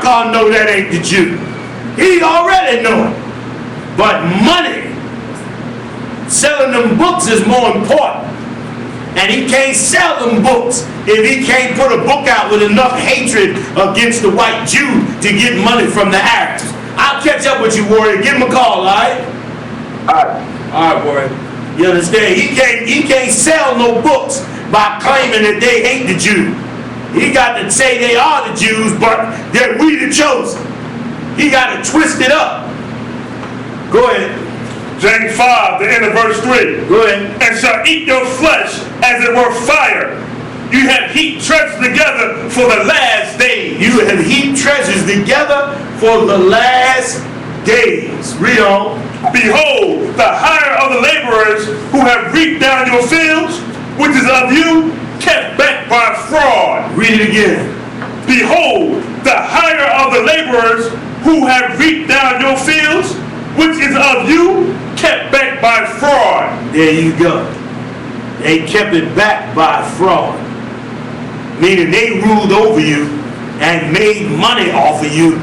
Farrakhan know that ain't the Jew. He already know it. But money, selling them books is more important. And he can't sell them books if he can't put a book out with enough hatred against the white Jew to get money from the Arabs. I'll catch up with you, Warrior. Give him a call, all right? All right, Warrior. You understand? He can't sell no books by claiming that they hate the Jew. He got to say they are the Jews, but that we the chosen. He got to twist it up. Go ahead. James 5, the end of verse 3. Go ahead. And shall eat your flesh as it were fire. You have heaped treasures together for the last days. You have heaped treasures together for the last days. Read on. Behold, the hire of the laborers who have reaped down your fields, which is of you, kept back by fraud. Read it again. Behold, the hire of the laborers who have reaped down your fields, which is of you, kept back by fraud. There you go. They kept it back by fraud. Meaning they ruled over you and made money off of you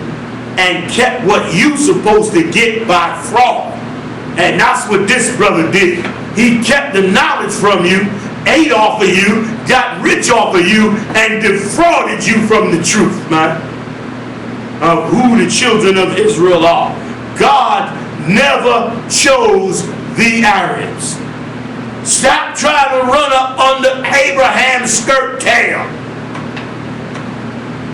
and kept what you supposed to get by fraud. And that's what this brother did. He kept the knowledge from you, ate off of you, got rich off of you, and defrauded you from the truth, man, of who the children of Israel are. God never chose the Arabs. Stop trying to run up under Abraham's skirt tail.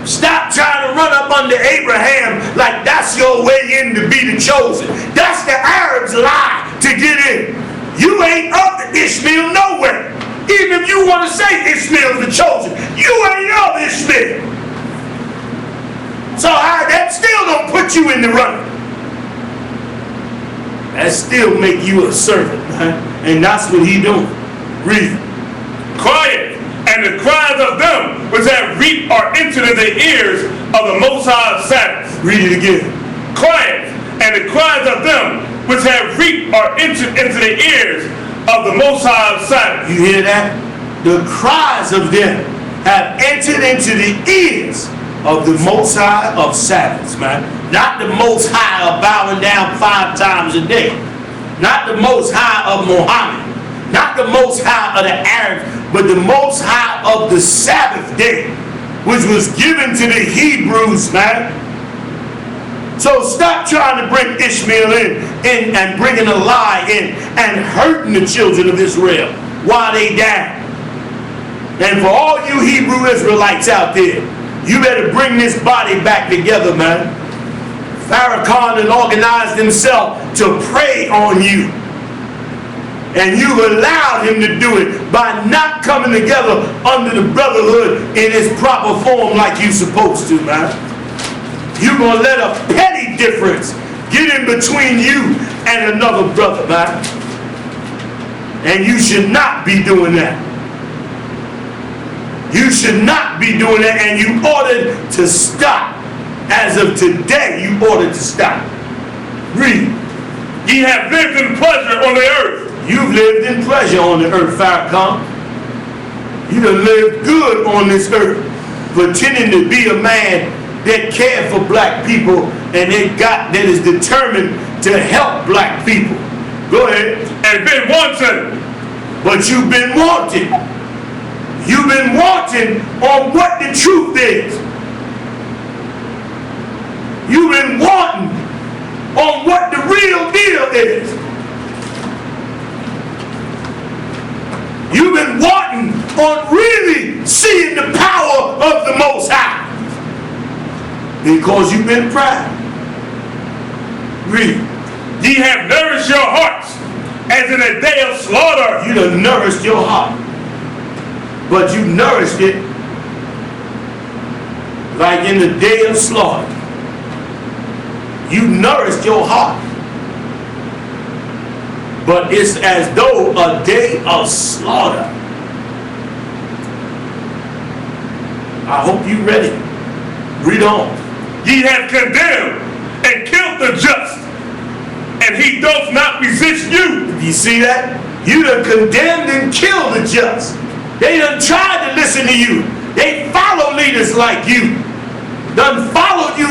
Stop trying to run up under Abraham like that's your way in to be the chosen. That's the Arabs' lie to get in. You ain't of the Ishmael nowhere. Even if you want to say Ishmael's the chosen, you ain't of Ishmael. So that still don't put you in the running. That still make you a servant, man. And that's what he doing. Read. Quiet, and the cries of them which have reaped are entered into the ears of the Most High's Sabbath. Read it again. Quiet, and the cries of them which have reaped are entered into the ears of the Most High's Sabbath. You hear that? The cries of them have entered into the ears of the Most High of Sabbaths, man. Not the Most High of bowing down 5 times a day. Not the Most High of Muhammad. Not the Most High of the Arabs, but the Most High of the Sabbath day, which was given to the Hebrews, man. So stop trying to bring Ishmael in and bringing a lie in and hurting the children of Israel while they down. And for all you Hebrew Israelites out there, you better bring this body back together, man. Farrakhan had organized himself to prey on you. And you've allowed him to do it by not coming together under the brotherhood in its proper form like you're supposed to, man. You're going to let a petty difference get in between you and another brother, man. And you should not be doing that. You should not be doing that, and you ordered to stop. As of today, you ordered to stop. Read. Ye have lived in pleasure on the earth. You've lived in pleasure on the earth, Farrakhan. You done lived good on this earth, pretending to be a man that cared for black people and that is determined to help black people. Go ahead. And been wanting. But you've been wanting. You've been wanting on what the truth is. You've been wanting on what the real deal is. You've been wanting on really seeing the power of the Most High. Because you've been proud. Read. Ye have nourished your hearts as in a day of slaughter. You done nourished your heart. But you nourished it like in the day of slaughter. You nourished your heart. But it's as though a day of slaughter. I hope you ready. Read on. Ye have condemned and killed the just, and he doth not resist you. You see that? You done condemned and killed the just. They done tried to listen to you. They follow leaders like you. Done followed you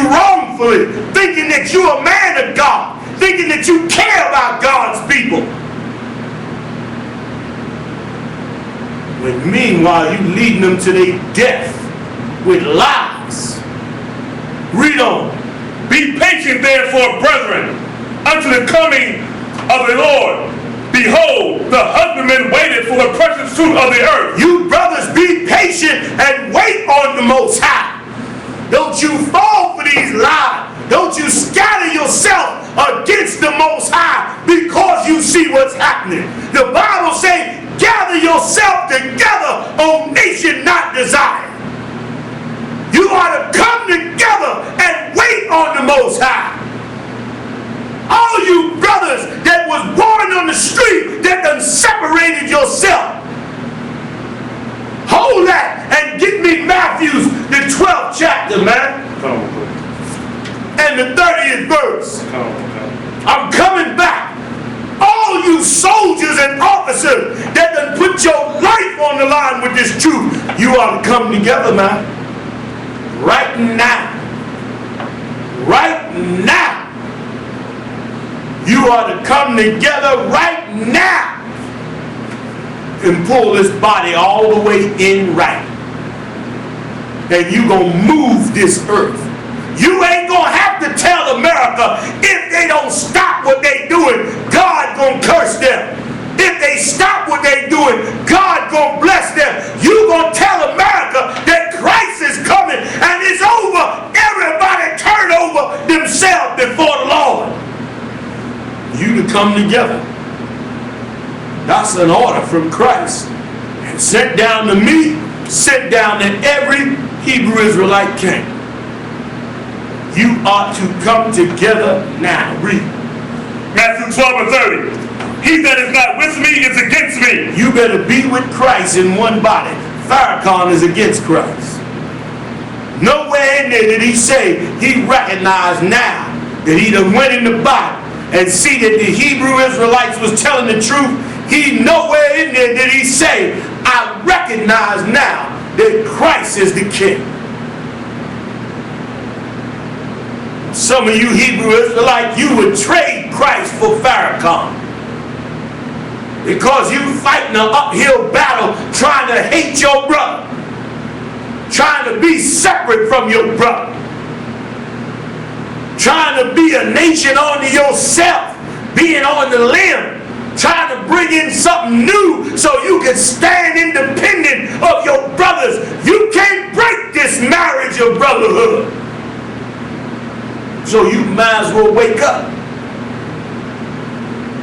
boastfully, thinking that you're a man of God, thinking that you care about God's people. When meanwhile you leading them to their death with lies. Read on. Be patient therefore, brethren, unto the coming of the Lord. Behold, the husbandman waited for the precious fruit of the earth. You brothers, be patient and wait on the Most High. Don't you fall for these lies. Don't you scatter yourself against the Most High because you see what's happening. The Bible says, gather yourself together, O nation not desired. You ought to come together and wait on the Most High. All you brothers that was born on the street that done separated yourself, hold that and get me Matthew's, the 12th chapter, man. Come on, bro. And the 30th verse. Come on. I'm coming back. All you soldiers and officers that done put your life on the line with this truth, you ought to come together, man. Right now. Right now. You ought to come together right now and pull this body all the way in right. And you gonna move this earth. You ain't gonna have to tell America if they don't stop what they doing, God gonna curse them. If they stop what they doing, God gonna bless them. You gonna tell America that Christ is coming and it's over. Everybody turn over themselves before the Lord. You to come together. That's an order from Christ. And sent down to me, sent down to every Hebrew Israelite king. You ought to come together now. Read. Matthew 12 and 30. He that is not with me is against me. You better be with Christ in one body. Farrakhan is against Christ. Nowhere in there did he say he recognized now that he done went in the Bible and see that the Hebrew Israelites was telling the truth. He nowhere in there did he say, I recognize now that Christ is the king. Some of you Hebrew Israelites, you would trade Christ for Farrakhan. Because you fighting an uphill battle trying to hate your brother. Trying to be separate from your brother. Trying to be a nation unto yourself, being on the limb, trying to bring in something new so you can stand independent of your brothers. You can't break this marriage of brotherhood. So you might as well wake up.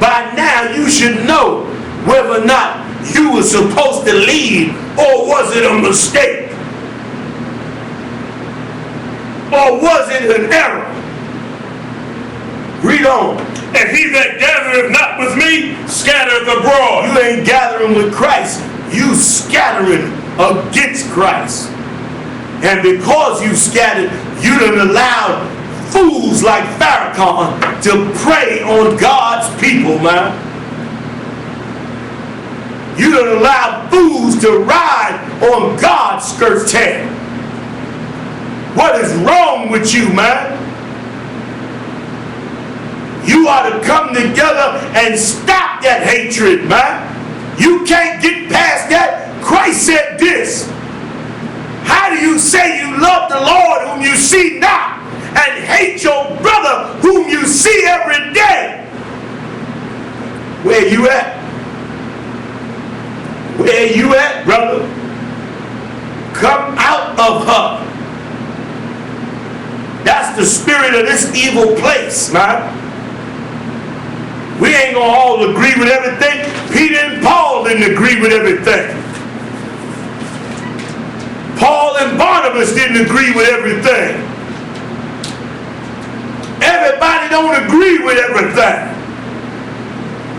By now you should know whether or not you were supposed to lead, or was it a mistake? Or was it an error? Read on. And he that gathereth not with me scattereth abroad. You ain't gathering with Christ. You scattering against Christ. And because you scattered, you done allowed fools like Farrakhan to prey on God's people, man. You done allowed fools to ride on God's skirt's tail. What is wrong with you, man? You ought to come together and stop that hatred, man. You can't get past that. Christ said this. How do you say you love the Lord whom you see not, and hate your brother whom you see every day? Where you at? Where you at, brother? Come out of her. That's the spirit of this evil place, man. We ain't gonna all agree with everything. Peter and Paul didn't agree with everything. Paul and Barnabas didn't agree with everything. Everybody don't agree with everything.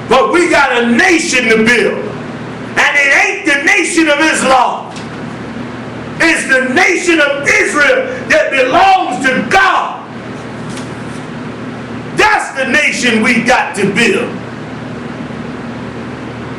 But we got a nation to build. And it ain't the nation of Islam. It's the nation of Israel that belongs to God. That's the nation we got to build.